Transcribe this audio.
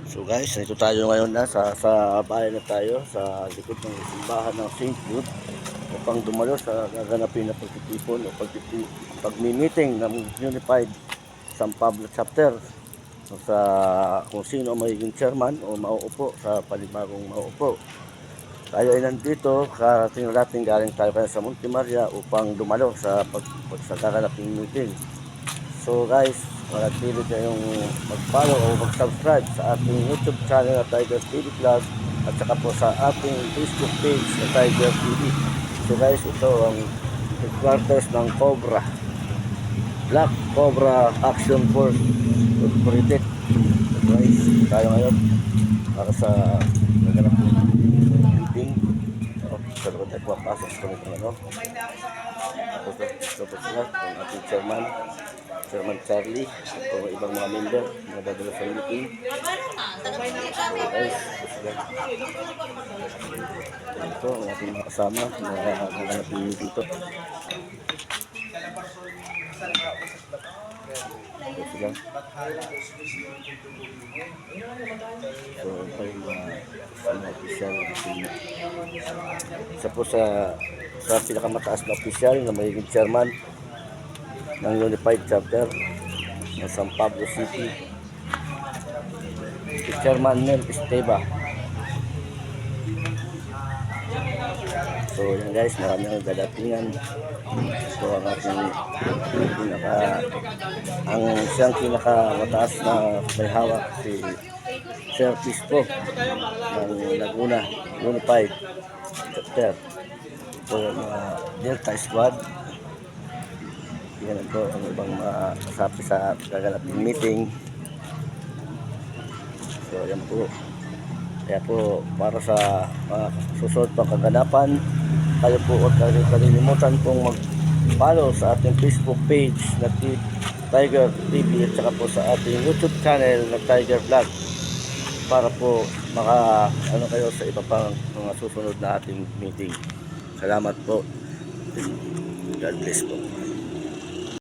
So guys, nandito tayo ngayon sa bahay na tayo sa likod ng simbahan ng St. Jude upang dumalo sa gaganapin na pagtitipon o pagmi-meeting ng Unified San Pablo Chapter sa kung sino ang magiging chairman o mauupo sa panibagong mauupo. Tayo ay nandito, karating natin galing tayo kaya sa Monte Maria upang dumalo sa gaganaping meeting. So guys, manatili kayong mag-follow o mag-subscribe sa ating YouTube channel na Tiger TV Vlog at saka po sa ating Facebook page na Tiger TV. So guys, ito ang headquarters ng Cobra, Black Cobra Action Force Project. So guys, tayo ngayon para sa naganap ng meeting. Sa loob tayo papasok sa kami ano. Tapos sila, ang ating chairman Charlie at kung ibang mga member na dadala sa meeting. So guys, ito ang ating mga kasama na naganap yung meeting ito. So sila. So ito yung mga official na meeting. Isa po sa pinakamataas na official na magiging chairman ng Unified Chapter ng San Pablo City, si Chairman Mel Esteva. So yan guys, marami ang dadatingan. So ang ating siyang pinakamataas na may hawak si Sir Pispo ng Laguna Unified Chapter. Ito yung mga Delta Squad. Yan po ang ibang kasapi sa gaganaping meeting. So yan po. Kaya po para sa susunod pang kaganapan, kayo po huwag kalilimutan pong mag-follow sa ating Facebook page na Tiger TV at saka po sa ating YouTube channel na Tiger Vlog para po kayo sa iba pang mga susunod na ating meeting. Salamat po. God bless po.